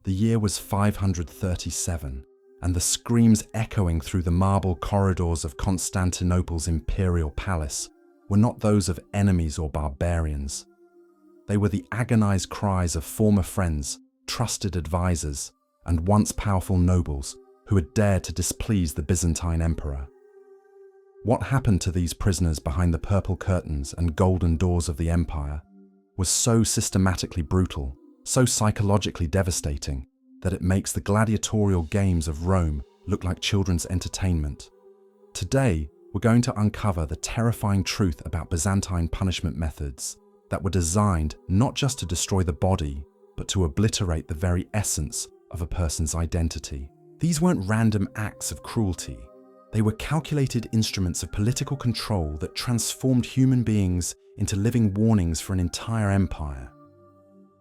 The year was 537, and the screams echoing through the marble corridors of Constantinople's imperial palace were not those of enemies or barbarians. They were the agonized cries of former friends, trusted advisors, and once powerful nobles who had dared to displease the Byzantine emperor. What happened to these prisoners behind the purple curtains and golden doors of the empire was so systematically brutal, so psychologically devastating, that it makes the gladiatorial games of Rome look like children's entertainment. Today, we're going to uncover the terrifying truth about Byzantine punishment methods that were designed not just to destroy the body, but to obliterate the very essence of a person's identity. These weren't random acts of cruelty. They were calculated instruments of political control that transformed human beings into living warnings for an entire empire.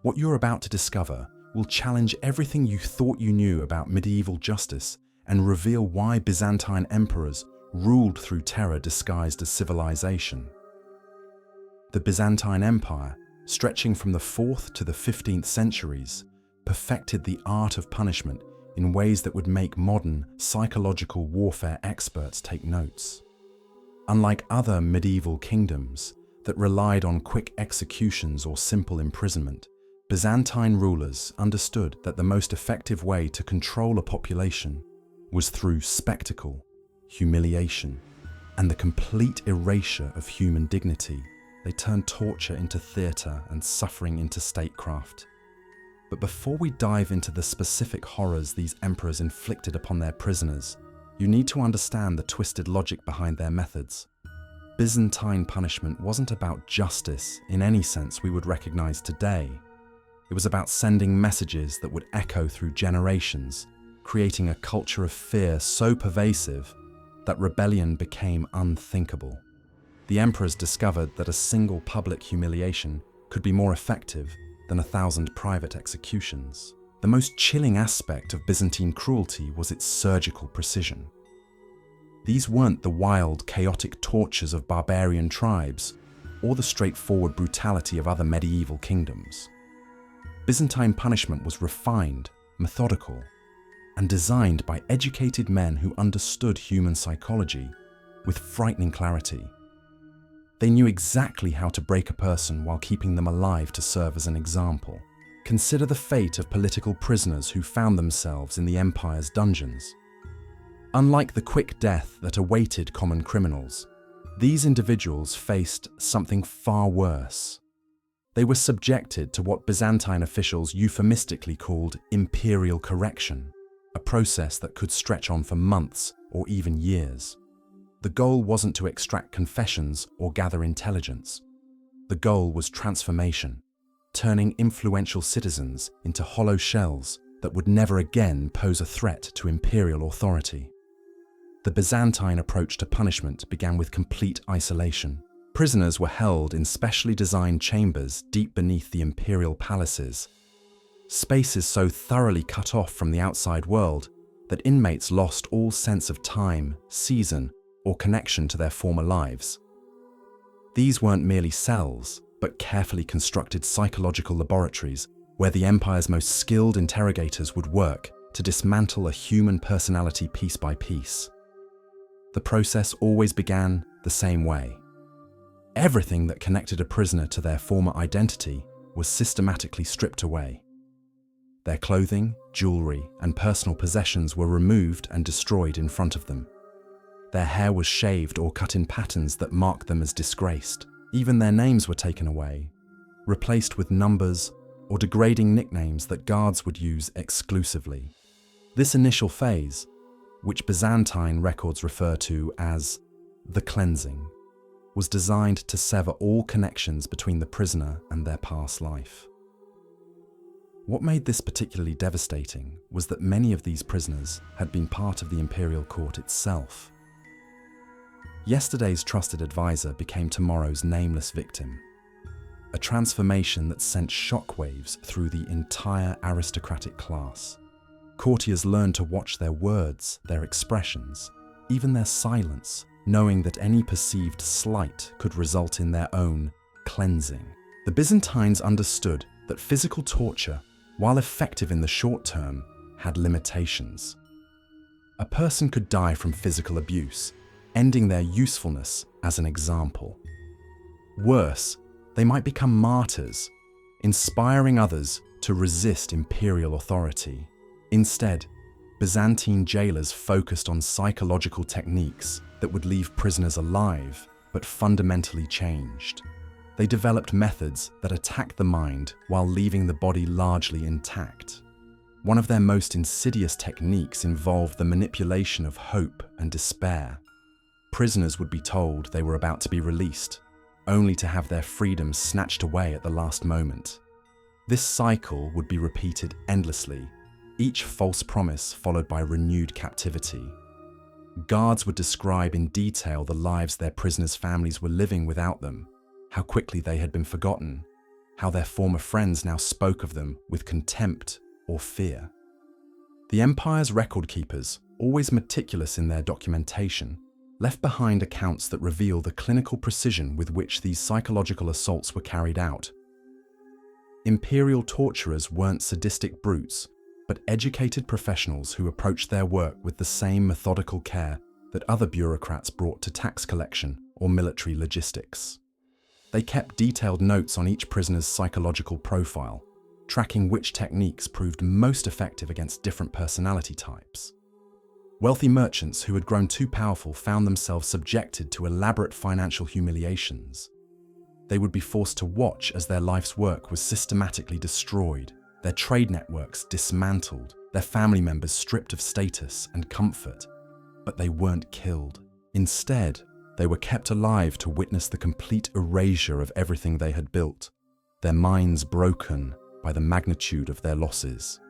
What you're about to discover will challenge everything you thought you knew about medieval justice and reveal why Byzantine emperors ruled through terror disguised as civilization. The Byzantine Empire, stretching from the 4th to the 15th centuries, perfected the art of punishment in ways that would make modern psychological warfare experts take notes. Unlike other medieval kingdoms that relied on quick executions or simple imprisonment, Byzantine rulers understood that the most effective way to control a population was through spectacle, humiliation, and the complete erasure of human dignity. They turned torture into theatre and suffering into statecraft. But before we dive into the specific horrors these emperors inflicted upon their prisoners, you need to understand the twisted logic behind their methods. Byzantine punishment wasn't about justice in any sense we would recognize today. It was about sending messages that would echo through generations, creating a culture of fear so pervasive that rebellion became unthinkable. The emperors discovered that a single public humiliation could be more effective than 1,000 private executions. The most chilling aspect of Byzantine cruelty was its surgical precision. These weren't the wild, chaotic tortures of barbarian tribes or the straightforward brutality of other medieval kingdoms. Byzantine punishment was refined, methodical, and designed by educated men who understood human psychology with frightening clarity. They knew exactly how to break a person while keeping them alive to serve as an example. Consider the fate of political prisoners who found themselves in the empire's dungeons. Unlike the quick death that awaited common criminals, these individuals faced something far worse. They were subjected to what Byzantine officials euphemistically called imperial correction, a process that could stretch on for months or even years. The goal wasn't to extract confessions or gather intelligence. The goal was transformation, turning influential citizens into hollow shells that would never again pose a threat to imperial authority. The Byzantine approach to punishment began with complete isolation. Prisoners were held in specially designed chambers deep beneath the imperial palaces, spaces so thoroughly cut off from the outside world that inmates lost all sense of time, season, or connection to their former lives. These weren't merely cells, but carefully constructed psychological laboratories where the empire's most skilled interrogators would work to dismantle a human personality piece by piece. The process always began the same way. Everything that connected a prisoner to their former identity was systematically stripped away. Their clothing, jewelry, and personal possessions were removed and destroyed in front of them. Their hair was shaved or cut in patterns that marked them as disgraced. Even their names were taken away, replaced with numbers or degrading nicknames that guards would use exclusively. This initial phase, which Byzantine records refer to as the cleansing, was designed to sever all connections between the prisoner and their past life. What made this particularly devastating was that many of these prisoners had been part of the imperial court itself. Yesterday's trusted advisor became tomorrow's nameless victim, a transformation that sent shockwaves through the entire aristocratic class. Courtiers learned to watch their words, their expressions, even their silence, knowing that any perceived slight could result in their own cleansing. The Byzantines understood that physical torture while effective in the short term, had limitations. A person could die from physical abuse, ending their usefulness as an example. Worse, they might become martyrs, inspiring others to resist imperial authority. Instead, Byzantine jailers focused on psychological techniques that would leave prisoners alive but fundamentally changed. They developed methods that attacked the mind while leaving the body largely intact. One of their most insidious techniques involved the manipulation of hope and despair. Prisoners would be told they were about to be released, only to have their freedom snatched away at the last moment. This cycle would be repeated endlessly, each false promise followed by renewed captivity. Guards would describe in detail the lives their prisoners' families were living without them, how quickly they had been forgotten, how their former friends now spoke of them with contempt or fear. The empire's record keepers, always meticulous in their documentation, left behind accounts that reveal the clinical precision with which these psychological assaults were carried out. Imperial torturers weren't sadistic brutes, but educated professionals who approached their work with the same methodical care that other bureaucrats brought to tax collection or military logistics. They kept detailed notes on each prisoner's psychological profile, tracking which techniques proved most effective against different personality types. Wealthy merchants who had grown too powerful found themselves subjected to elaborate financial humiliations. They would be forced to watch as their life's work was systematically destroyed, their trade networks dismantled, their family members stripped of status and comfort. But they weren't killed. Instead, they were kept alive to witness the complete erasure of everything they had built, their minds broken by the magnitude of their losses.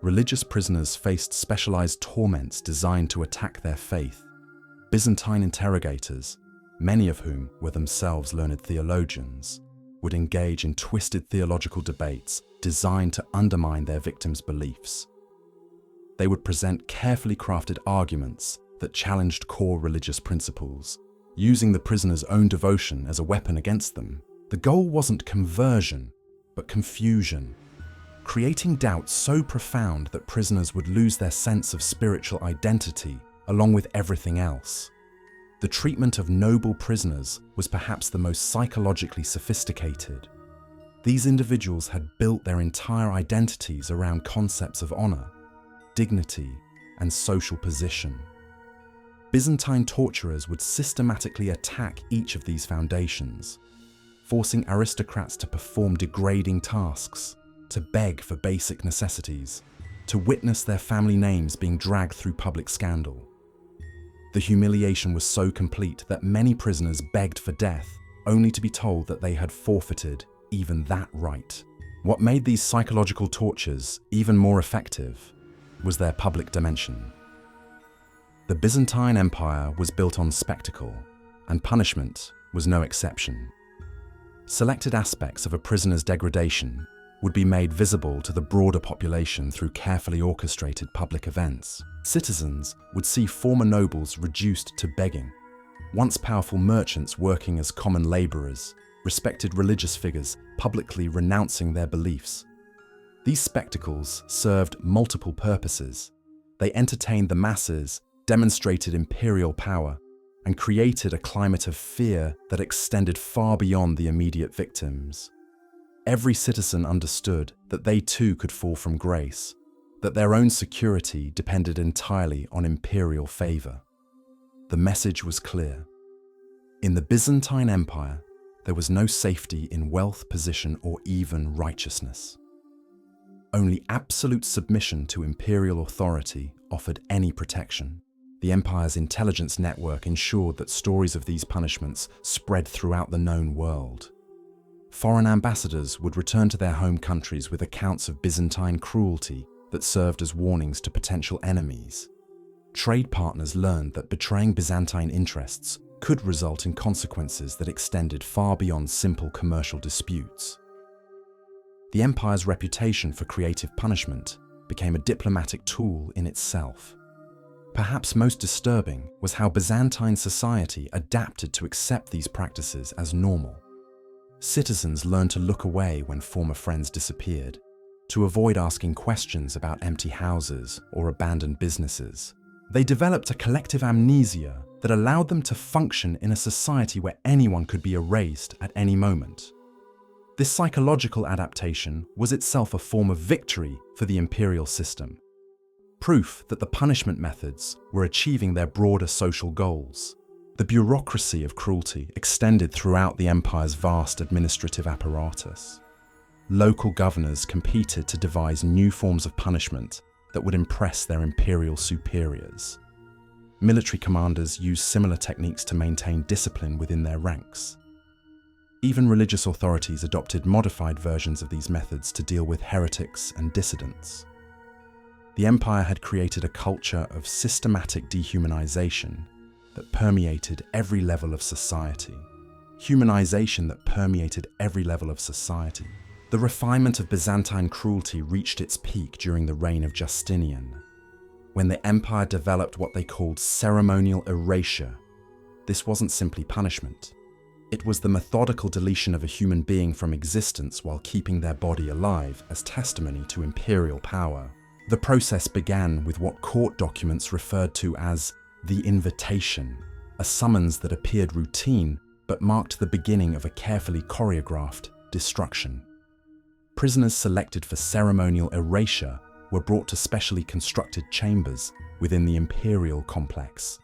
Religious prisoners faced specialized torments designed to attack their faith. Byzantine interrogators, many of whom were themselves learned theologians, would engage in twisted theological debates designed to undermine their victims' beliefs. They would present carefully crafted arguments that challenged core religious principles, using the prisoner's own devotion as a weapon against them. The goal wasn't conversion, but confusion, creating doubts so profound that prisoners would lose their sense of spiritual identity along with everything else. The treatment of noble prisoners was perhaps the most psychologically sophisticated. These individuals had built their entire identities around concepts of honor, dignity, and social position. Byzantine torturers would systematically attack each of these foundations, forcing aristocrats to perform degrading tasks, to beg for basic necessities, to witness their family names being dragged through public scandal. The humiliation was so complete that many prisoners begged for death, only to be told that they had forfeited even that right. What made these psychological tortures even more effective was their public dimension. The Byzantine Empire was built on spectacle, and punishment was no exception. Selected aspects of a prisoner's degradation would be made visible to the broader population through carefully orchestrated public events. Citizens would see former nobles reduced to begging, once powerful merchants working as common laborers, respected religious figures publicly renouncing their beliefs. These spectacles served multiple purposes. They entertained the masses, demonstrated imperial power, and created a climate of fear that extended far beyond the immediate victims. Every citizen understood that they too could fall from grace, that their own security depended entirely on imperial favor. The message was clear. In the Byzantine Empire, there was no safety in wealth, position, or even righteousness. Only absolute submission to imperial authority offered any protection. The empire's intelligence network ensured that stories of these punishments spread throughout the known world. Foreign ambassadors would return to their home countries with accounts of Byzantine cruelty that served as warnings to potential enemies. Trade partners learned that betraying Byzantine interests could result in consequences that extended far beyond simple commercial disputes. The empire's reputation for creative punishment became a diplomatic tool in itself. Perhaps most disturbing was how Byzantine society adapted to accept these practices as normal. Citizens learned to look away when former friends disappeared, to avoid asking questions about empty houses or abandoned businesses. They developed a collective amnesia that allowed them to function in a society where anyone could be erased at any moment. This psychological adaptation was itself a form of victory for the imperial system, proof that the punishment methods were achieving their broader social goals. The bureaucracy of cruelty extended throughout the empire's vast administrative apparatus. Local governors competed to devise new forms of punishment that would impress their imperial superiors. Military commanders used similar techniques to maintain discipline within their ranks. Even religious authorities adopted modified versions of these methods to deal with heretics and dissidents. The empire had created a culture of systematic dehumanization that permeated every level of society. Humanization that permeated every level of society. The refinement of Byzantine cruelty reached its peak during the reign of Justinian, when the empire developed what they called ceremonial erasure. This wasn't simply punishment. It was the methodical deletion of a human being from existence while keeping their body alive as testimony to imperial power. The process began with what court documents referred to as the invitation, a summons that appeared routine but marked the beginning of a carefully choreographed destruction. Prisoners selected for ceremonial erasure were brought to specially constructed chambers within the imperial complex.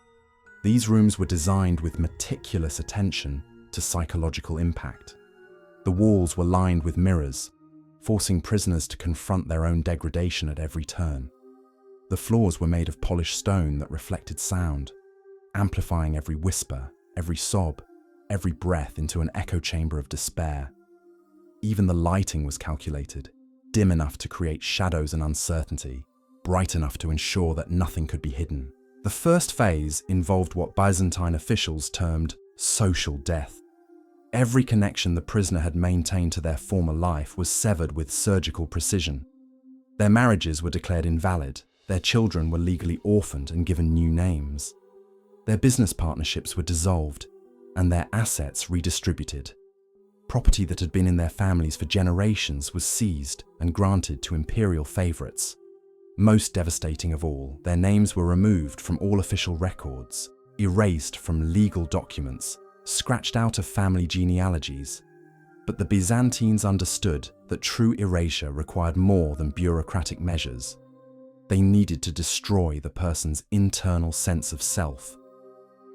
These rooms were designed with meticulous attention to psychological impact. The walls were lined with mirrors, forcing prisoners to confront their own degradation at every turn. The floors were made of polished stone that reflected sound, amplifying every whisper, every sob, every breath into an echo chamber of despair. Even the lighting was calculated, dim enough to create shadows and uncertainty, bright enough to ensure that nothing could be hidden. The first phase involved what Byzantine officials termed social death. Every connection the prisoner had maintained to their former life was severed with surgical precision. Their marriages were declared invalid, their children were legally orphaned and given new names. Their business partnerships were dissolved, and their assets redistributed. Property that had been in their families for generations was seized and granted to imperial favorites. Most devastating of all, their names were removed from all official records, erased from legal documents, scratched out of family genealogies. But the Byzantines understood that true erasure required more than bureaucratic measures. They needed to destroy the person's internal sense of self,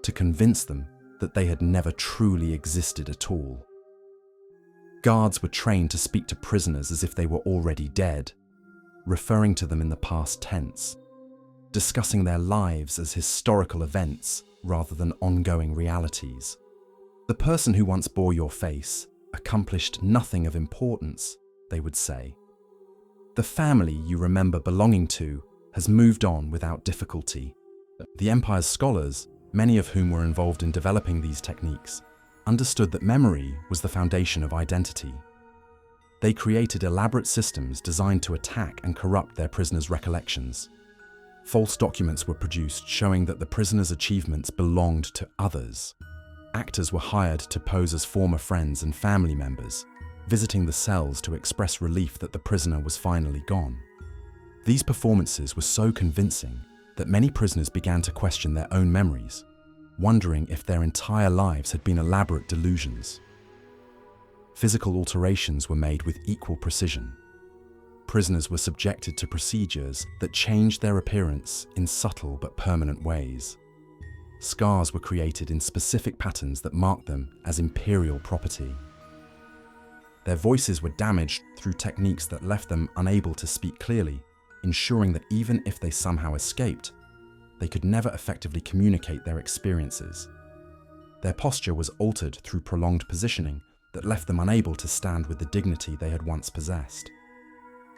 to convince them that they had never truly existed at all. Guards were trained to speak to prisoners as if they were already dead, referring to them in the past tense, discussing their lives as historical events rather than ongoing realities. The person who once bore your face accomplished nothing of importance, they would say. The family you remember belonging to has moved on without difficulty. The empire's scholars, many of whom were involved in developing these techniques, understood that memory was the foundation of identity. They created elaborate systems designed to attack and corrupt their prisoners' recollections. False documents were produced showing that the prisoner's achievements belonged to others. Actors were hired to pose as former friends and family members, visiting the cells to express relief that the prisoner was finally gone. These performances were so convincing that many prisoners began to question their own memories, wondering if their entire lives had been elaborate delusions. Physical alterations were made with equal precision. Prisoners were subjected to procedures that changed their appearance in subtle but permanent ways. Scars were created in specific patterns that marked them as imperial property. Their voices were damaged through techniques that left them unable to speak clearly, ensuring that even if they somehow escaped, they could never effectively communicate their experiences. Their posture was altered through prolonged positioning that left them unable to stand with the dignity they had once possessed.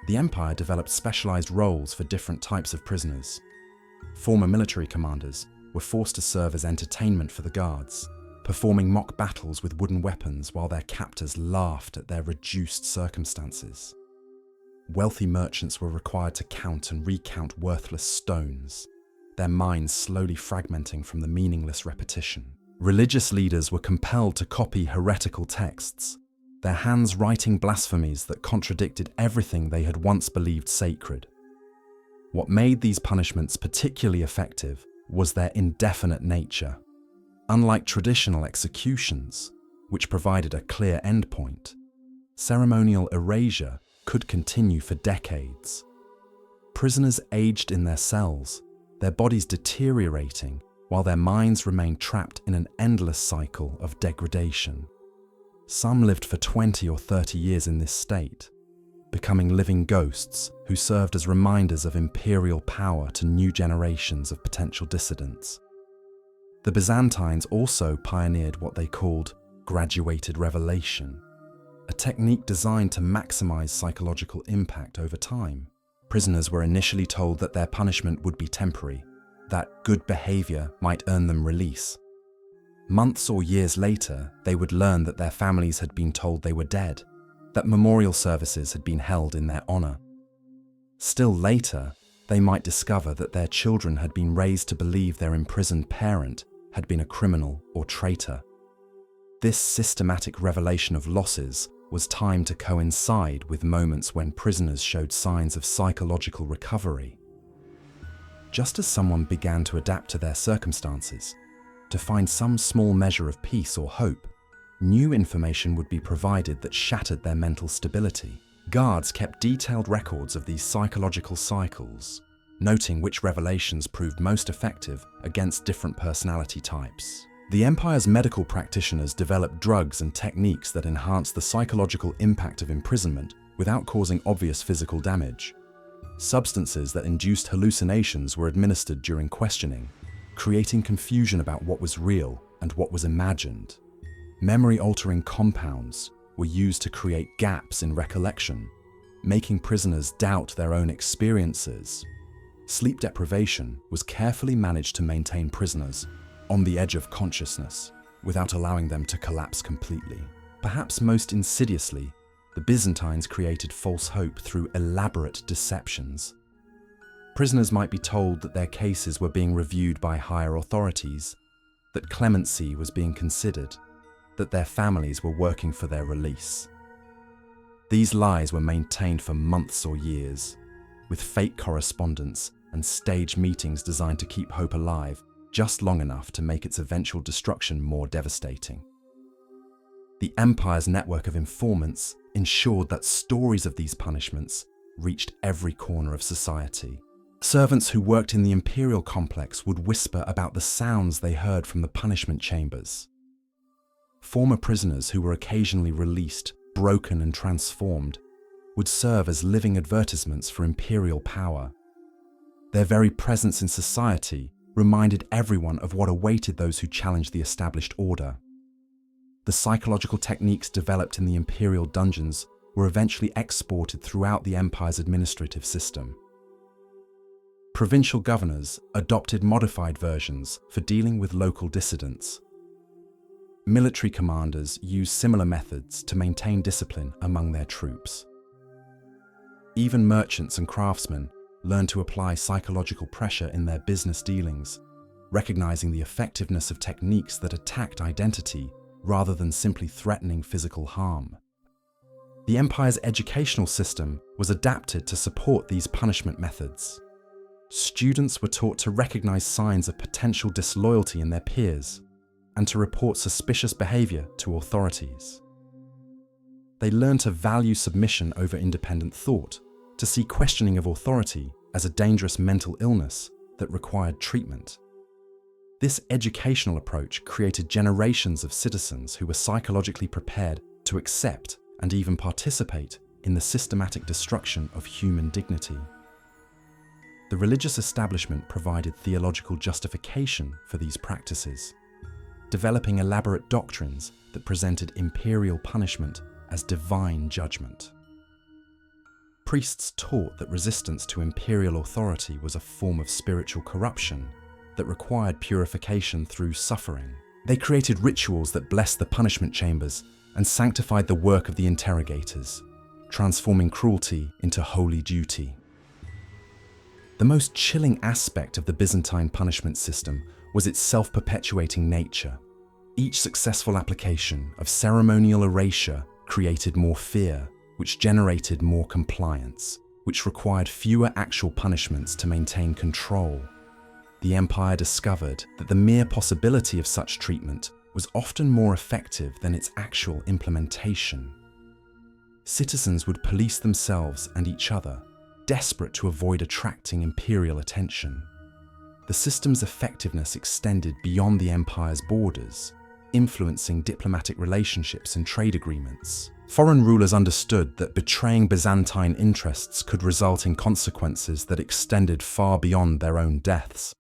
The empire developed specialized roles for different types of prisoners. Former military commanders were forced to serve as entertainment for the guards, performing mock battles with wooden weapons while their captors laughed at their reduced circumstances. Wealthy merchants were required to count and recount worthless stones, their minds slowly fragmenting from the meaningless repetition. Religious leaders were compelled to copy heretical texts, their hands writing blasphemies that contradicted everything they had once believed sacred. What made these punishments particularly effective was their indefinite nature. Unlike traditional executions, which provided a clear endpoint, ceremonial erasure could continue for decades. Prisoners aged in their cells, their bodies deteriorating, while their minds remained trapped in an endless cycle of degradation. Some lived for 20 or 30 years in this state, becoming living ghosts who served as reminders of imperial power to new generations of potential dissidents. The Byzantines also pioneered what they called graduated revelation, a technique designed to maximize psychological impact over time. Prisoners were initially told that their punishment would be temporary, that good behavior might earn them release. Months or years later, they would learn that their families had been told they were dead, that memorial services had been held in their honor. Still later, they might discover that their children had been raised to believe their imprisoned parent had been a criminal or traitor. This systematic revelation of losses was timed to coincide with moments when prisoners showed signs of psychological recovery. Just as someone began to adapt to their circumstances, to find some small measure of peace or hope, new information would be provided that shattered their mental stability. Guards kept detailed records of these psychological cycles, noting which revelations proved most effective against different personality types. The empire's medical practitioners developed drugs and techniques that enhanced the psychological impact of imprisonment without causing obvious physical damage. Substances that induced hallucinations were administered during questioning, creating confusion about what was real and what was imagined. Memory-altering compounds were used to create gaps in recollection, making prisoners doubt their own experiences. Sleep deprivation was carefully managed to maintain prisoners on the edge of consciousness without allowing them to collapse completely. Perhaps most insidiously, the Byzantines created false hope through elaborate deceptions. Prisoners might be told that their cases were being reviewed by higher authorities, that clemency was being considered, that their families were working for their release. These lies were maintained for months or years, with fake correspondence and staged meetings designed to keep hope alive just long enough to make its eventual destruction more devastating. The empire's network of informants ensured that stories of these punishments reached every corner of society. Servants who worked in the imperial complex would whisper about the sounds they heard from the punishment chambers. Former prisoners who were occasionally released, broken and transformed, would serve as living advertisements for imperial power. Their very presence in society reminded everyone of what awaited those who challenged the established order. The psychological techniques developed in the imperial dungeons were eventually exported throughout the empire's administrative system. Provincial governors adopted modified versions for dealing with local dissidents. Military commanders used similar methods to maintain discipline among their troops. Even merchants and craftsmen learned to apply psychological pressure in their business dealings, recognizing the effectiveness of techniques that attacked identity rather than simply threatening physical harm. The empire's educational system was adapted to support these punishment methods. Students were taught to recognize signs of potential disloyalty in their peers and to report suspicious behavior to authorities. They learned to value submission over independent thought, to see questioning of authority as a dangerous mental illness that required treatment. This educational approach created generations of citizens who were psychologically prepared to accept and even participate in the systematic destruction of human dignity. The religious establishment provided theological justification for these practices, developing elaborate doctrines that presented imperial punishment as divine judgment. Priests taught that resistance to imperial authority was a form of spiritual corruption that required purification through suffering. They created rituals that blessed the punishment chambers and sanctified the work of the interrogators, transforming cruelty into holy duty. The most chilling aspect of the Byzantine punishment system was its self-perpetuating nature. Each successful application of ceremonial erasure created more fear, which generated more compliance, which required fewer actual punishments to maintain control. The empire discovered that the mere possibility of such treatment was often more effective than its actual implementation. Citizens would police themselves and each other, desperate to avoid attracting imperial attention. The system's effectiveness extended beyond the empire's borders, influencing diplomatic relationships and trade agreements. Foreign rulers understood that betraying Byzantine interests could result in consequences that extended far beyond their own deaths.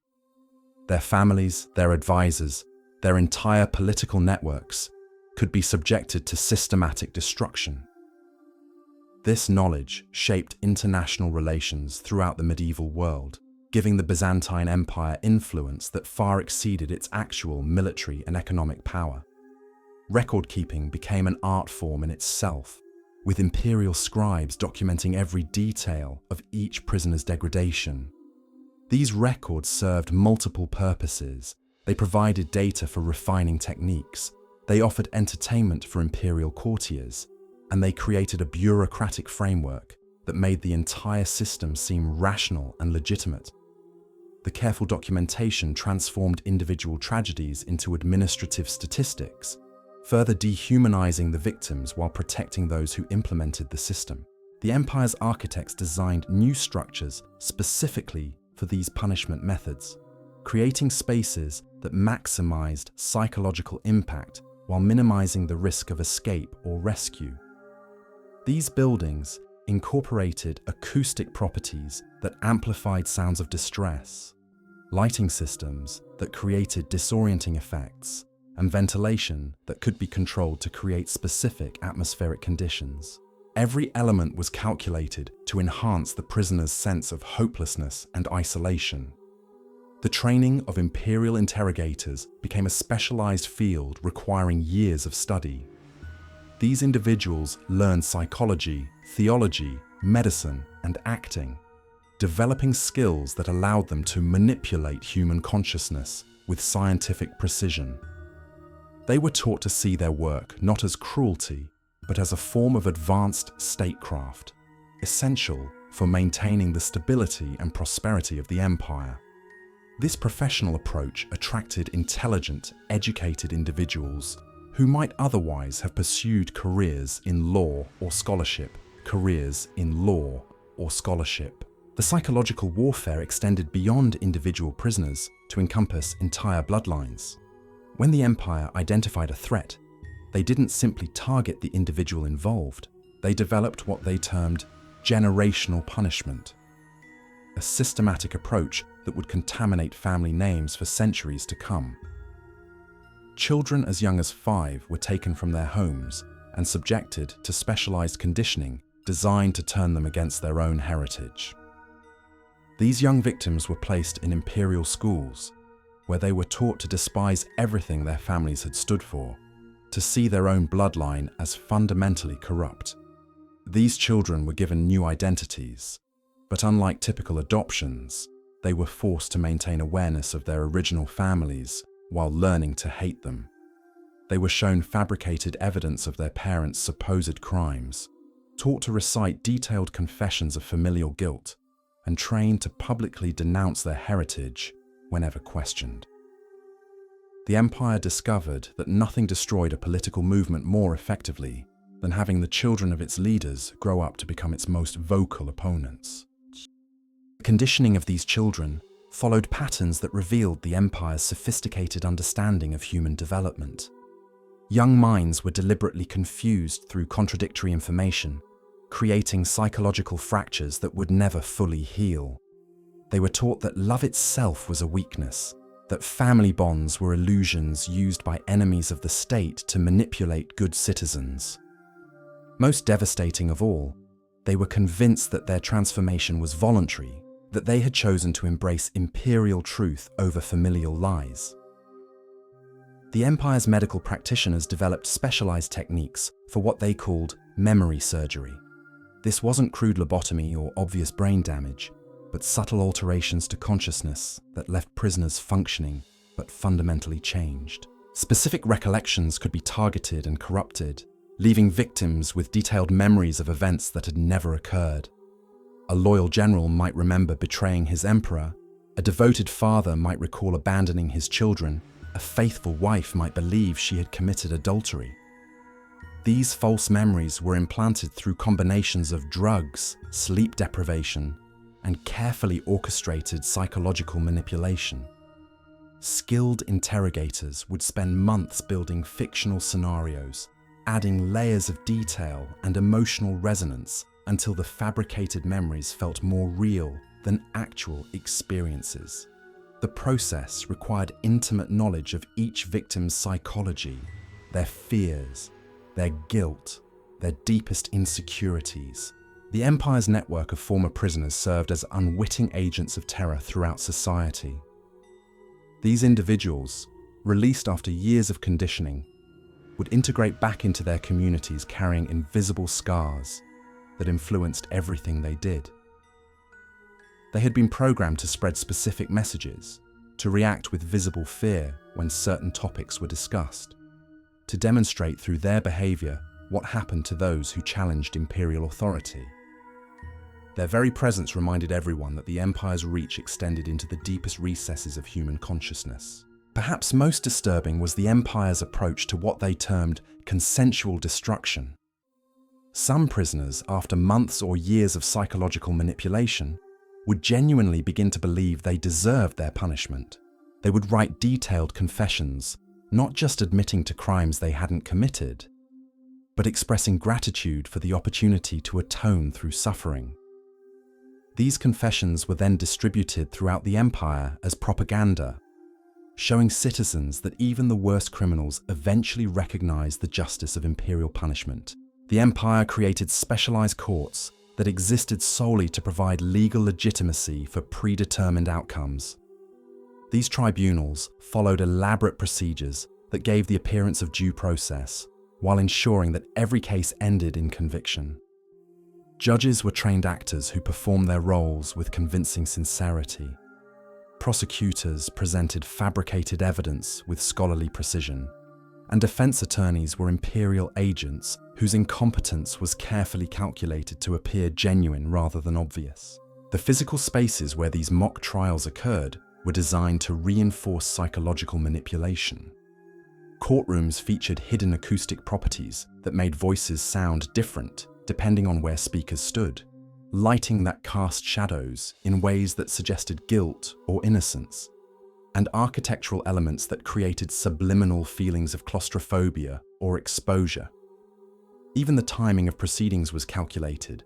Their families, their advisors, their entire political networks could be subjected to systematic destruction. This knowledge shaped international relations throughout the medieval world, giving the Byzantine Empire influence that far exceeded its actual military and economic power. Record-keeping became an art form in itself, with imperial scribes documenting every detail of each prisoner's degradation. These records served multiple purposes. They provided data for refining techniques, they offered entertainment for imperial courtiers, and they created a bureaucratic framework that made the entire system seem rational and legitimate. The careful documentation transformed individual tragedies into administrative statistics, further dehumanizing the victims while protecting those who implemented the system. The empire's architects designed new structures specifically for these punishment methods, creating spaces that maximized psychological impact while minimizing the risk of escape or rescue. These buildings incorporated acoustic properties that amplified sounds of distress, lighting systems that created disorienting effects, and ventilation that could be controlled to create specific atmospheric conditions. Every element was calculated to enhance the prisoner's sense of hopelessness and isolation. The training of imperial interrogators became a specialized field requiring years of study. These individuals learned psychology, theology, medicine, and acting, developing skills that allowed them to manipulate human consciousness with scientific precision. They were taught to see their work not as cruelty, but as a form of advanced statecraft, essential for maintaining the stability and prosperity of the empire. This professional approach attracted intelligent, educated individuals who might otherwise have pursued careers in law or scholarship. The psychological warfare extended beyond individual prisoners to encompass entire bloodlines. When the empire identified a threat, they didn't simply target the individual involved. They developed what they termed generational punishment, a systematic approach that would contaminate family names for centuries to come. Children as young as 5 were taken from their homes and subjected to specialized conditioning designed to turn them against their own heritage. These young victims were placed in imperial schools, where they were taught to despise everything their families had stood for, to see their own bloodline as fundamentally corrupt. These children were given new identities, but unlike typical adoptions, they were forced to maintain awareness of their original families while learning to hate them. They were shown fabricated evidence of their parents' supposed crimes, taught to recite detailed confessions of familial guilt, and trained to publicly denounce their heritage whenever questioned. The empire discovered that nothing destroyed a political movement more effectively than having the children of its leaders grow up to become its most vocal opponents. The conditioning of these children followed patterns that revealed the empire's sophisticated understanding of human development. Young minds were deliberately confused through contradictory information, creating psychological fractures that would never fully heal. They were taught that love itself was a weakness, that family bonds were illusions used by enemies of the state to manipulate good citizens. Most devastating of all, they were convinced that their transformation was voluntary, that they had chosen to embrace imperial truth over familial lies. The empire's medical practitioners developed specialized techniques for what they called memory surgery. This wasn't crude lobotomy or obvious brain damage, but subtle alterations to consciousness that left prisoners functioning but fundamentally changed. Specific recollections could be targeted and corrupted, leaving victims with detailed memories of events that had never occurred. A loyal general might remember betraying his emperor, a devoted father might recall abandoning his children, a faithful wife might believe she had committed adultery. These false memories were implanted through combinations of drugs, sleep deprivation, and carefully orchestrated psychological manipulation. Skilled interrogators would spend months building fictional scenarios, adding layers of detail and emotional resonance until the fabricated memories felt more real than actual experiences. The process required intimate knowledge of each victim's psychology, their fears, their guilt, their deepest insecurities. The Empire's network of former prisoners served as unwitting agents of terror throughout society. These individuals, released after years of conditioning, would integrate back into their communities carrying invisible scars that influenced everything they did. They had been programmed to spread specific messages, to react with visible fear when certain topics were discussed, to demonstrate through their behavior what happened to those who challenged imperial authority. Their very presence reminded everyone that the Empire's reach extended into the deepest recesses of human consciousness. Perhaps most disturbing was the Empire's approach to what they termed consensual destruction. Some prisoners, after months or years of psychological manipulation, would genuinely begin to believe they deserved their punishment. They would write detailed confessions, not just admitting to crimes they hadn't committed, but expressing gratitude for the opportunity to atone through suffering. These confessions were then distributed throughout the Empire as propaganda, showing citizens that even the worst criminals eventually recognized the justice of imperial punishment. The Empire created specialized courts that existed solely to provide legal legitimacy for predetermined outcomes. These tribunals followed elaborate procedures that gave the appearance of due process, while ensuring that every case ended in conviction. Judges were trained actors who performed their roles with convincing sincerity. Prosecutors presented fabricated evidence with scholarly precision, and defense attorneys were imperial agents whose incompetence was carefully calculated to appear genuine rather than obvious. The physical spaces where these mock trials occurred were designed to reinforce psychological manipulation. Courtrooms featured hidden acoustic properties that made voices sound different depending on where speakers stood, lighting that cast shadows in ways that suggested guilt or innocence, and architectural elements that created subliminal feelings of claustrophobia or exposure. Even the timing of proceedings was calculated,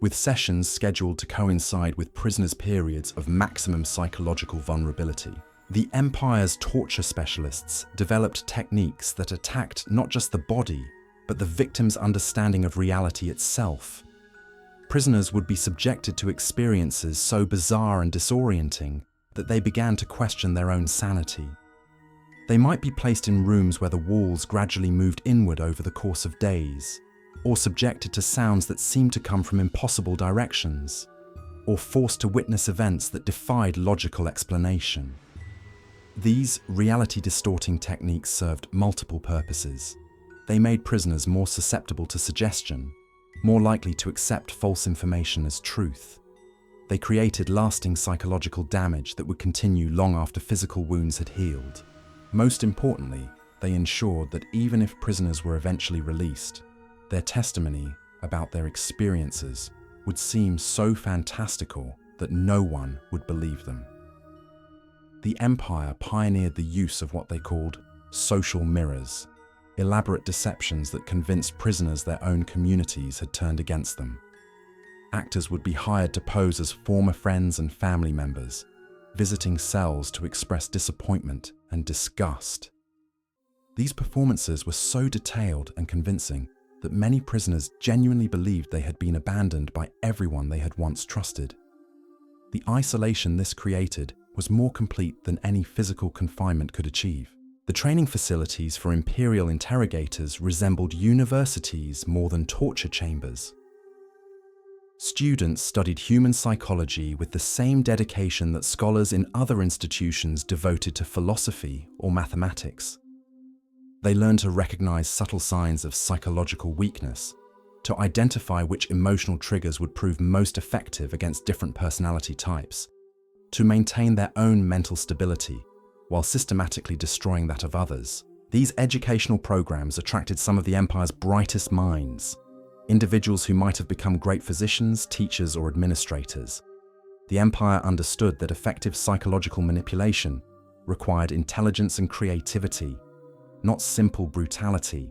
with sessions scheduled to coincide with prisoners' periods of maximum psychological vulnerability. The Empire's torture specialists developed techniques that attacked not just the body, but the victim's understanding of reality itself. Prisoners would be subjected to experiences so bizarre and disorienting that they began to question their own sanity. They might be placed in rooms where the walls gradually moved inward over the course of days, or subjected to sounds that seemed to come from impossible directions, or forced to witness events that defied logical explanation. These reality-distorting techniques served multiple purposes. They made prisoners more susceptible to suggestion, more likely to accept false information as truth. They created lasting psychological damage that would continue long after physical wounds had healed. Most importantly, they ensured that even if prisoners were eventually released, their testimony about their experiences would seem so fantastical that no one would believe them. The Empire pioneered the use of what they called social mirrors, elaborate deceptions that convinced prisoners their own communities had turned against them. Actors would be hired to pose as former friends and family members, visiting cells to express disappointment and disgust. These performances were so detailed and convincing that many prisoners genuinely believed they had been abandoned by everyone they had once trusted. The isolation this created was more complete than any physical confinement could achieve. The training facilities for imperial interrogators resembled universities more than torture chambers. Students studied human psychology with the same dedication that scholars in other institutions devoted to philosophy or mathematics. They learned to recognize subtle signs of psychological weakness, to identify which emotional triggers would prove most effective against different personality types, to maintain their own mental stability while systematically destroying that of others. These educational programs attracted some of the empire's brightest minds, individuals who might have become great physicians, teachers, or administrators. The empire understood that effective psychological manipulation required intelligence and creativity, not simple brutality.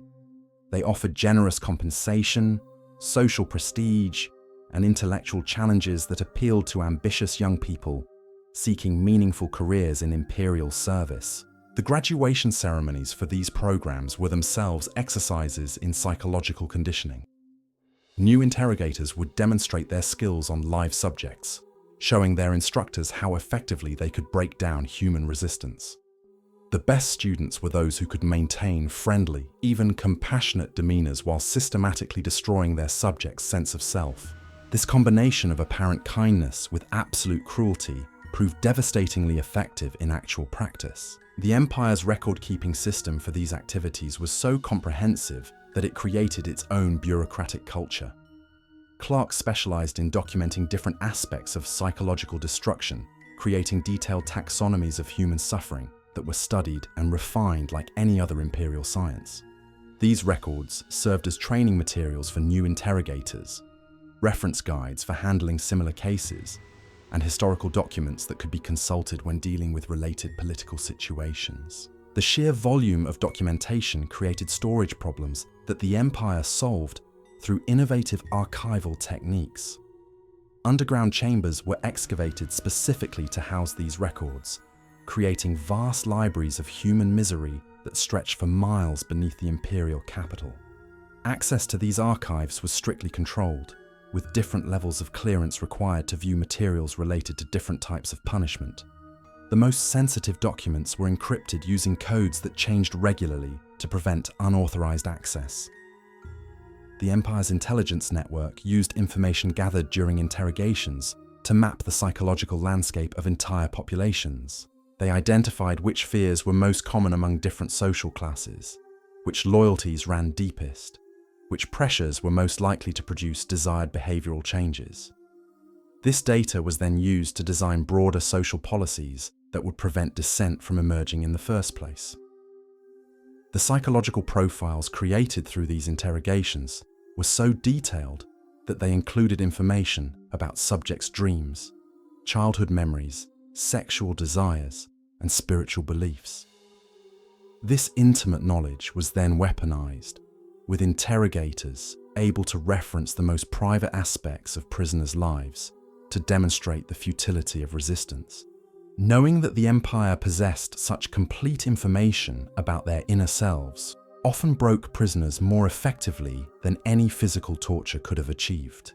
They offered generous compensation, social prestige, and intellectual challenges that appealed to ambitious young people seeking meaningful careers in imperial service. The graduation ceremonies for these programs were themselves exercises in psychological conditioning. New interrogators would demonstrate their skills on live subjects, showing their instructors how effectively they could break down human resistance. The best students were those who could maintain friendly, even compassionate demeanors while systematically destroying their subjects' sense of self. This combination of apparent kindness with absolute cruelty proved devastatingly effective in actual practice. The empire's record-keeping system for these activities was so comprehensive that it created its own bureaucratic culture. Clerks specialized in documenting different aspects of psychological destruction, creating detailed taxonomies of human suffering that were studied and refined like any other imperial science. These records served as training materials for new interrogators, reference guides for handling similar cases, and historical documents that could be consulted when dealing with related political situations. The sheer volume of documentation created storage problems that the empire solved through innovative archival techniques. Underground chambers were excavated specifically to house these records, creating vast libraries of human misery that stretched for miles beneath the imperial capital. Access to these archives was strictly controlled, with different levels of clearance required to view materials related to different types of punishment. The most sensitive documents were encrypted using codes that changed regularly to prevent unauthorized access. The empire's intelligence network used information gathered during interrogations to map the psychological landscape of entire populations. They identified which fears were most common among different social classes, which loyalties ran deepest, which pressures were most likely to produce desired behavioral changes. This data was then used to design broader social policies that would prevent dissent from emerging in the first place. The psychological profiles created through these interrogations were so detailed that they included information about subjects' dreams, childhood memories, sexual desires, and spiritual beliefs. This intimate knowledge was then weaponized, with interrogators able to reference the most private aspects of prisoners' lives to demonstrate the futility of resistance. Knowing that the empire possessed such complete information about their inner selves often broke prisoners more effectively than any physical torture could have achieved.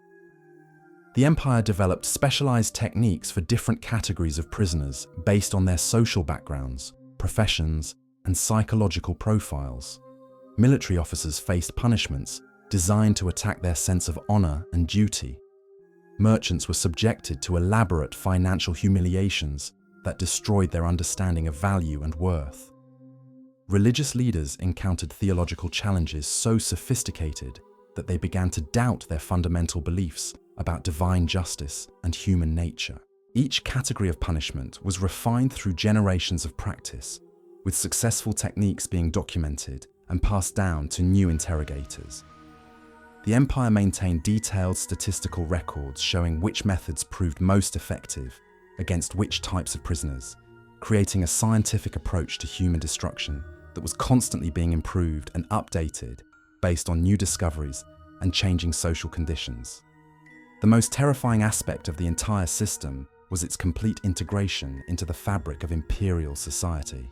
The empire developed specialized techniques for different categories of prisoners based on their social backgrounds, professions, and psychological profiles. Military officers faced punishments designed to attack their sense of honor and duty. Merchants were subjected to elaborate financial humiliations that destroyed their understanding of value and worth. Religious leaders encountered theological challenges so sophisticated that they began to doubt their fundamental beliefs about divine justice and human nature. Each category of punishment was refined through generations of practice, with successful techniques being documented and passed down to new interrogators. The empire maintained detailed statistical records showing which methods proved most effective against which types of prisoners, creating a scientific approach to human destruction that was constantly being improved and updated based on new discoveries and changing social conditions. The most terrifying aspect of the entire system was its complete integration into the fabric of imperial society.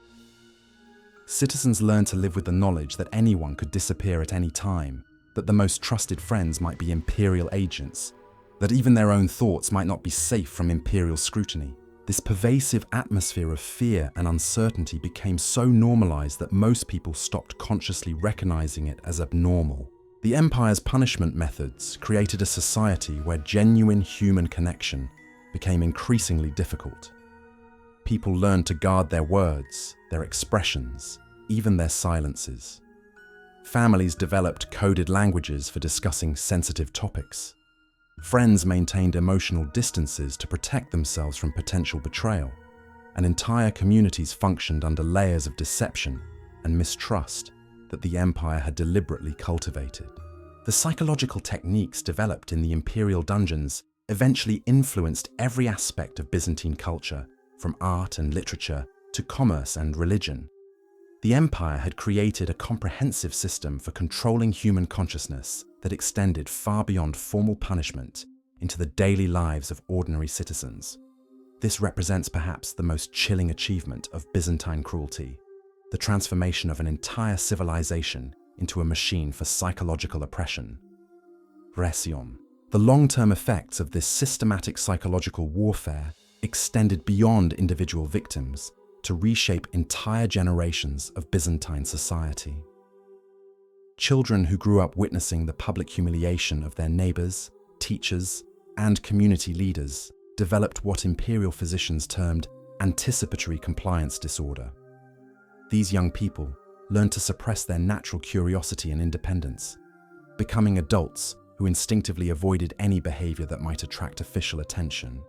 Citizens learned to live with the knowledge that anyone could disappear at any time, that the most trusted friends might be imperial agents, that even their own thoughts might not be safe from imperial scrutiny. This pervasive atmosphere of fear and uncertainty became so normalized that most people stopped consciously recognizing it as abnormal. The empire's punishment methods created a society where genuine human connection became increasingly difficult. People learned to guard their words, their expressions, even their silences. Families developed coded languages for discussing sensitive topics. Friends maintained emotional distances to protect themselves from potential betrayal, and entire communities functioned under layers of deception and mistrust that the empire had deliberately cultivated. The psychological techniques developed in the imperial dungeons eventually influenced every aspect of Byzantine culture, from art and literature to commerce and religion. The empire had created a comprehensive system for controlling human consciousness that extended far beyond formal punishment into the daily lives of ordinary citizens. This represents perhaps the most chilling achievement of Byzantine cruelty, the transformation of an entire civilization into a machine for psychological oppression. Repression. The long-term effects of this systematic psychological warfare extended beyond individual victims to reshape entire generations of Byzantine society. Children who grew up witnessing the public humiliation of their neighbors, teachers, and community leaders developed what imperial physicians termed anticipatory compliance disorder. These young people learned to suppress their natural curiosity and independence, becoming adults who instinctively avoided any behavior that might attract official attention.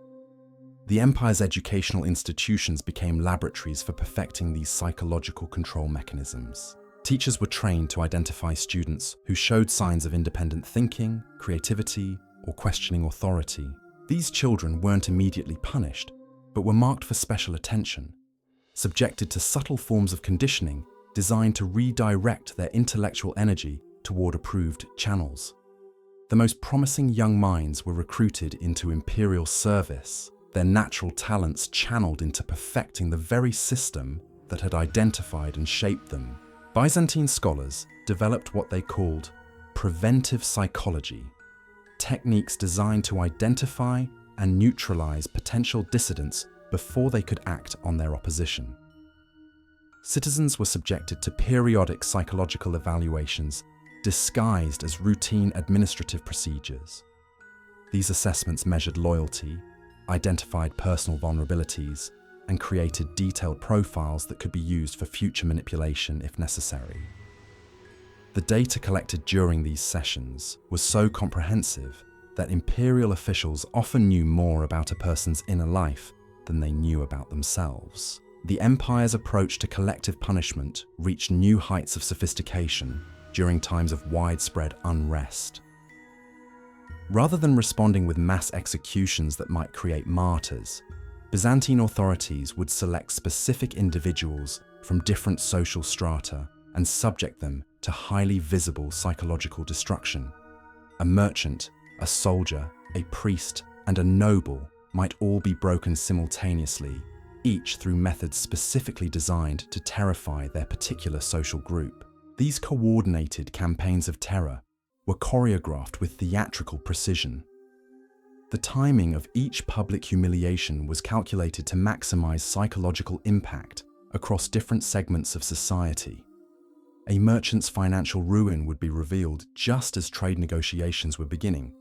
The empire's educational institutions became laboratories for perfecting these psychological control mechanisms. Teachers were trained to identify students who showed signs of independent thinking, creativity, or questioning authority. These children weren't immediately punished, but were marked for special attention, subjected to subtle forms of conditioning designed to redirect their intellectual energy toward approved channels. The most promising young minds were recruited into imperial service, their natural talents channeled into perfecting the very system that had identified and shaped them. Byzantine scholars developed what they called preventive psychology, techniques designed to identify and neutralize potential dissidents before they could act on their opposition. Citizens were subjected to periodic psychological evaluations disguised as routine administrative procedures. These assessments measured loyalty, identified personal vulnerabilities, and created detailed profiles that could be used for future manipulation if necessary. The data collected during these sessions was so comprehensive that imperial officials often knew more about a person's inner life than they knew about themselves. The empire's approach to collective punishment reached new heights of sophistication during times of widespread unrest. Rather than responding with mass executions that might create martyrs, Byzantine authorities would select specific individuals from different social strata and subject them to highly visible psychological destruction. A merchant, a soldier, a priest, and a noble might all be broken simultaneously, each through methods specifically designed to terrify their particular social group. These coordinated campaigns of terror were choreographed with theatrical precision. The timing of each public humiliation was calculated to maximize psychological impact across different segments of society. A merchant's financial ruin would be revealed just as trade negotiations were beginning,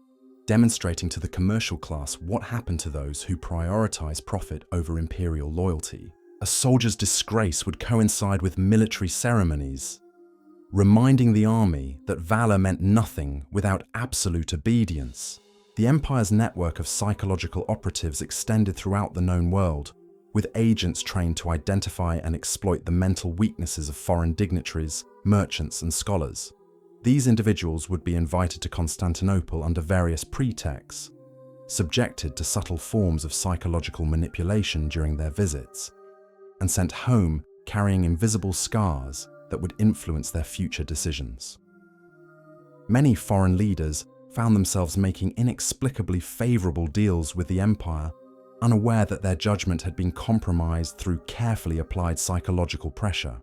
demonstrating to the commercial class what happened to those who prioritize profit over imperial loyalty. A soldier's disgrace would coincide with military ceremonies, reminding the army that valor meant nothing without absolute obedience. The empire's network of psychological operatives extended throughout the known world, with agents trained to identify and exploit the mental weaknesses of foreign dignitaries, merchants, and scholars. These individuals would be invited to Constantinople under various pretexts, subjected to subtle forms of psychological manipulation during their visits, and sent home carrying invisible scars that would influence their future decisions. Many foreign leaders found themselves making inexplicably favorable deals with the empire, unaware that their judgment had been compromised through carefully applied psychological pressure.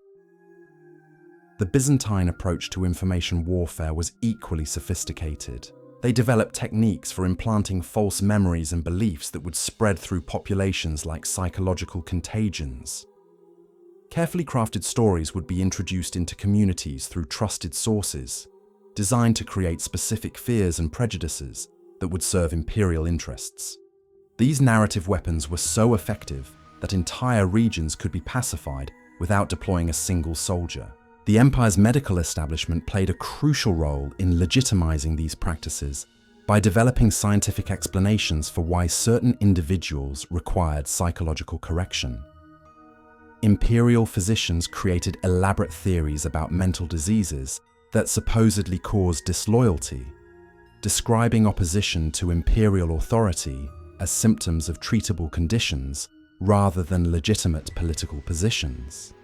The Byzantine approach to information warfare was equally sophisticated. They developed techniques for implanting false memories and beliefs that would spread through populations like psychological contagions. Carefully crafted stories would be introduced into communities through trusted sources, designed to create specific fears and prejudices that would serve imperial interests. These narrative weapons were so effective that entire regions could be pacified without deploying a single soldier. The empire's medical establishment played a crucial role in legitimizing these practices by developing scientific explanations for why certain individuals required psychological correction. Imperial physicians created elaborate theories about mental diseases that supposedly caused disloyalty, describing opposition to imperial authority as symptoms of treatable conditions rather than legitimate political positions.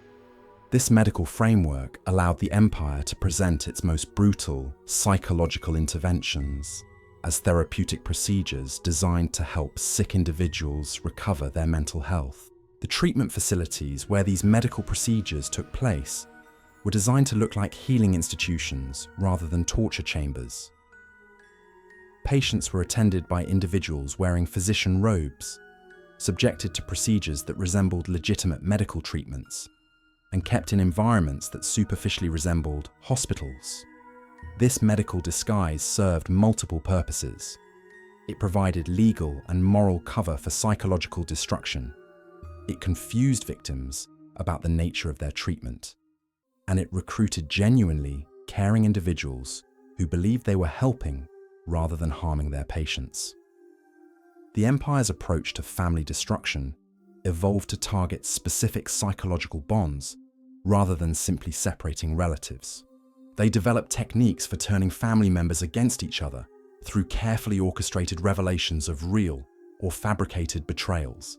This medical framework allowed the empire to present its most brutal psychological interventions as therapeutic procedures designed to help sick individuals recover their mental health. The treatment facilities where these medical procedures took place were designed to look like healing institutions rather than torture chambers. Patients were attended by individuals wearing physician robes, subjected to procedures that resembled legitimate medical treatments, and kept in environments that superficially resembled hospitals. This medical disguise served multiple purposes. It provided legal and moral cover for psychological destruction. It confused victims about the nature of their treatment. And it recruited genuinely caring individuals who believed they were helping rather than harming their patients. The empire's approach to family destruction evolved to target specific psychological bonds rather than simply separating relatives. They developed techniques for turning family members against each other through carefully orchestrated revelations of real or fabricated betrayals.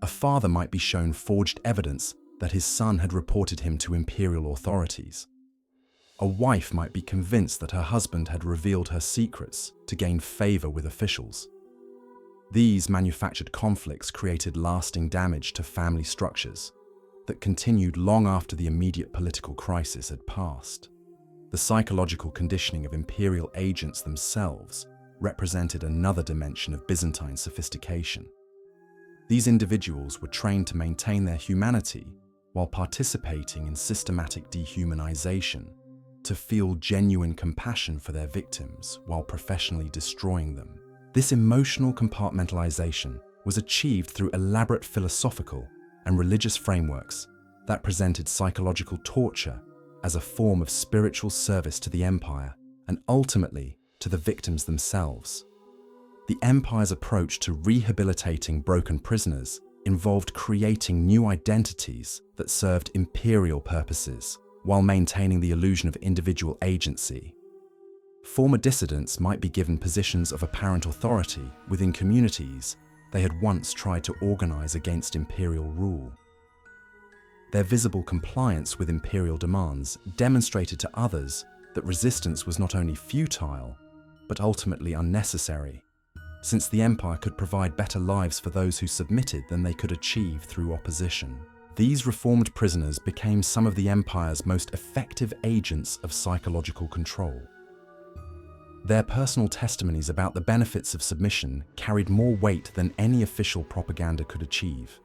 A father might be shown forged evidence that his son had reported him to imperial authorities. A wife might be convinced that her husband had revealed her secrets to gain favor with officials. These manufactured conflicts created lasting damage to family structures that continued long after the immediate political crisis had passed. The psychological conditioning of imperial agents themselves represented another dimension of Byzantine sophistication. These individuals were trained to maintain their humanity while participating in systematic dehumanization, to feel genuine compassion for their victims while professionally destroying them. This emotional compartmentalization was achieved through elaborate philosophical and religious frameworks that presented psychological torture as a form of spiritual service to the empire and ultimately to the victims themselves. The empire's approach to rehabilitating broken prisoners involved creating new identities that served imperial purposes while maintaining the illusion of individual agency. Former dissidents might be given positions of apparent authority within communities they had once tried to organize against imperial rule. Their visible compliance with imperial demands demonstrated to others that resistance was not only futile, but ultimately unnecessary, since the empire could provide better lives for those who submitted than they could achieve through opposition. These reformed prisoners became some of the empire's most effective agents of psychological control. Their personal testimonies about the benefits of submission carried more weight than any official propaganda could achieve.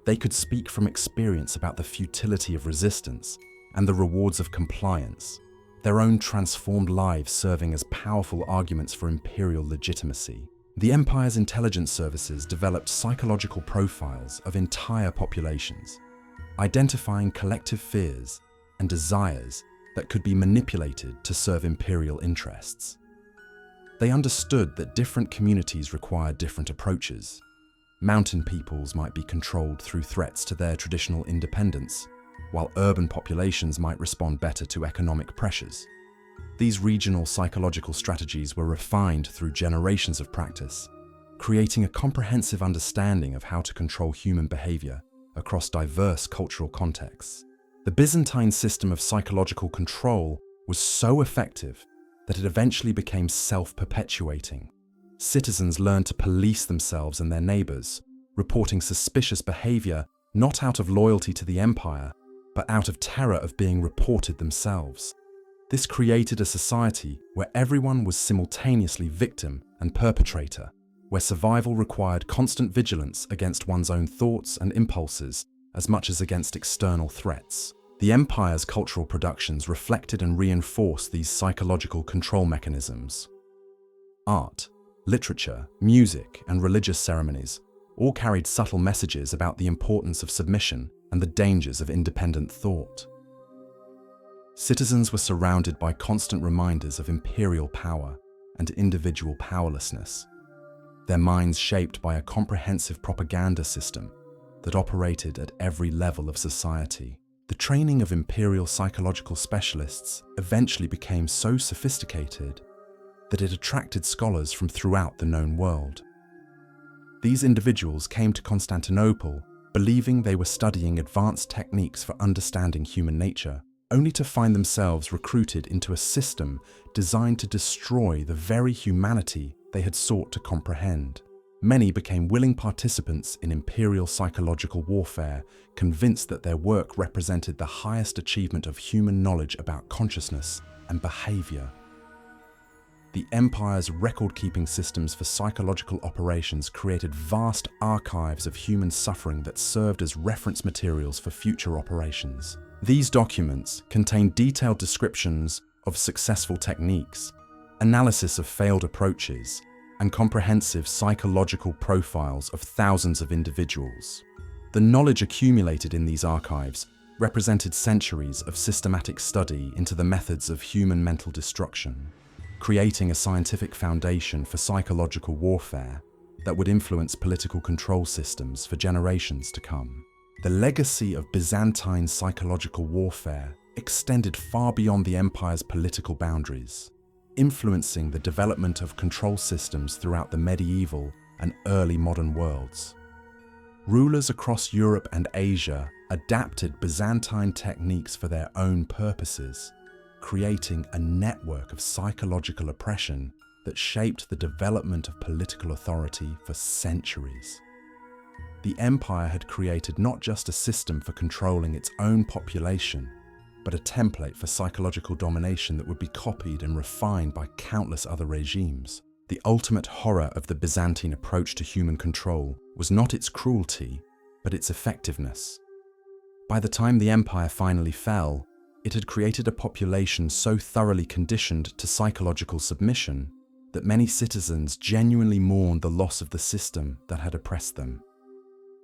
They could speak from experience about the futility of resistance and the rewards of compliance, their own transformed lives serving as powerful arguments for imperial legitimacy. The empire's intelligence services developed psychological profiles of entire populations, identifying collective fears and desires that could be manipulated to serve imperial interests. They understood that different communities required different approaches. Mountain peoples might be controlled through threats to their traditional independence, while urban populations might respond better to economic pressures. These regional psychological strategies were refined through generations of practice, creating a comprehensive understanding of how to control human behavior across diverse cultural contexts. The Byzantine system of psychological control was so effective that it eventually became self-perpetuating. Citizens learned to police themselves and their neighbors, reporting suspicious behavior not out of loyalty to the empire, but out of terror of being reported themselves. This created a society where everyone was simultaneously victim and perpetrator, where survival required constant vigilance against one's own thoughts and impulses as much as against external threats. The empire's cultural productions reflected and reinforced these psychological control mechanisms. Art, literature, music, and religious ceremonies all carried subtle messages about the importance of submission and the dangers of independent thought. Citizens were surrounded by constant reminders of imperial power and individual powerlessness, their minds shaped by a comprehensive propaganda system that operated at every level of society. The training of imperial psychological specialists eventually became so sophisticated that it attracted scholars from throughout the known world. These individuals came to Constantinople believing they were studying advanced techniques for understanding human nature, only to find themselves recruited into a system designed to destroy the very humanity they had sought to comprehend. Many became willing participants in imperial psychological warfare, convinced that their work represented the highest achievement of human knowledge about consciousness and behavior. The empire's record-keeping systems for psychological operations created vast archives of human suffering that served as reference materials for future operations. These documents contain detailed descriptions of successful techniques, analysis of failed approaches, and comprehensive psychological profiles of thousands of individuals. The knowledge accumulated in these archives represented centuries of systematic study into the methods of human mental destruction, creating a scientific foundation for psychological warfare that would influence political control systems for generations to come. The legacy of Byzantine psychological warfare extended far beyond the empire's political boundaries, influencing the development of control systems throughout the medieval and early modern worlds. Rulers across Europe and Asia adapted Byzantine techniques for their own purposes, creating a network of psychological oppression that shaped the development of political authority for centuries. The empire had created not just a system for controlling its own population, but a template for psychological domination that would be copied and refined by countless other regimes. The ultimate horror of the Byzantine approach to human control was not its cruelty, but its effectiveness. By the time the empire finally fell, it had created a population so thoroughly conditioned to psychological submission that many citizens genuinely mourned the loss of the system that had oppressed them.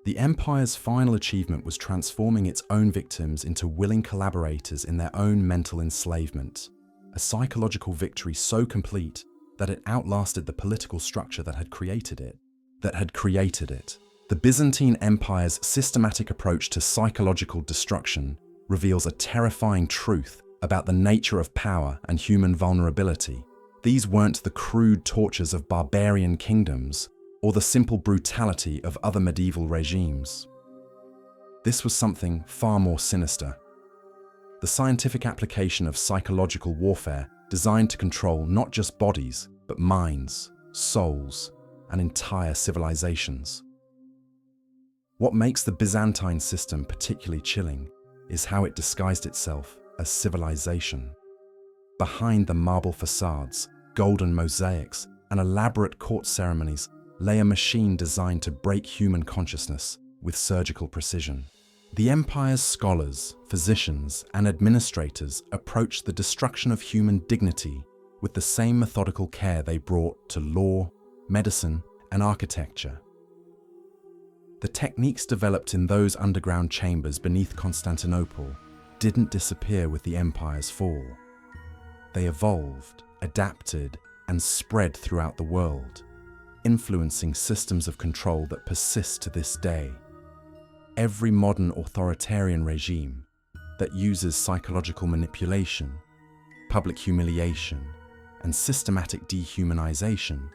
The empire's final achievement was transforming its own victims into willing collaborators in their own mental enslavement, a psychological victory so complete that it outlasted the political structure that had created it. The Byzantine Empire's systematic approach to psychological destruction reveals a terrifying truth about the nature of power and human vulnerability. These weren't the crude tortures of barbarian kingdoms or the simple brutality of other medieval regimes. This was something far more sinister. The scientific application of psychological warfare designed to control not just bodies, but minds, souls, and entire civilizations. What makes the Byzantine system particularly chilling is how it disguised itself as civilization. Behind the marble facades, golden mosaics, and elaborate court ceremonies lay a machine designed to break human consciousness with surgical precision. The empire's scholars, physicians, and administrators approached the destruction of human dignity with the same methodical care they brought to law, medicine, and architecture. The techniques developed in those underground chambers beneath Constantinople didn't disappear with the empire's fall. They evolved, adapted, and spread throughout the world, influencing systems of control that persist to this day. Every modern authoritarian regime that uses psychological manipulation, public humiliation, and systematic dehumanization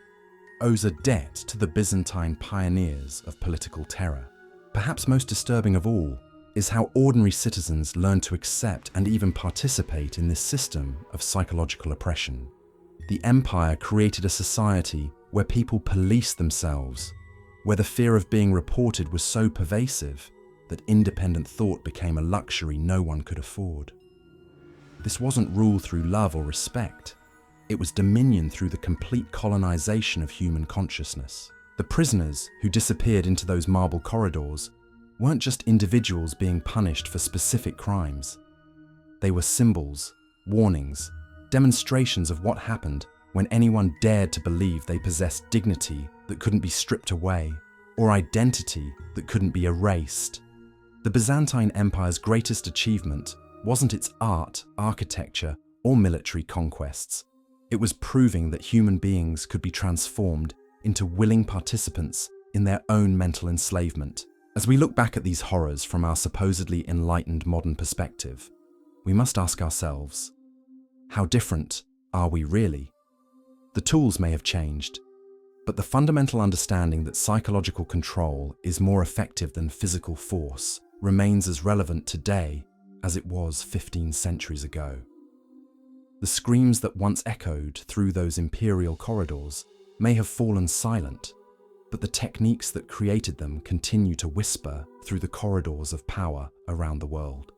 owes a debt to the Byzantine pioneers of political terror. Perhaps most disturbing of all is how ordinary citizens learned to accept and even participate in this system of psychological oppression. The empire created a society where people policed themselves, where the fear of being reported was so pervasive that independent thought became a luxury no one could afford. This wasn't rule through love or respect. It was dominion through the complete colonization of human consciousness. The prisoners who disappeared into those marble corridors weren't just individuals being punished for specific crimes. They were symbols, warnings, demonstrations of what happened when anyone dared to believe they possessed dignity that couldn't be stripped away, or identity that couldn't be erased. The Byzantine Empire's greatest achievement wasn't its art, architecture, or military conquests. It was proving that human beings could be transformed into willing participants in their own mental enslavement. As we look back at these horrors from our supposedly enlightened modern perspective, we must ask ourselves, how different are we really? The tools may have changed, but the fundamental understanding that psychological control is more effective than physical force remains as relevant today as it was 15 centuries ago. The screams that once echoed through those imperial corridors may have fallen silent, but the techniques that created them continue to whisper through the corridors of power around the world.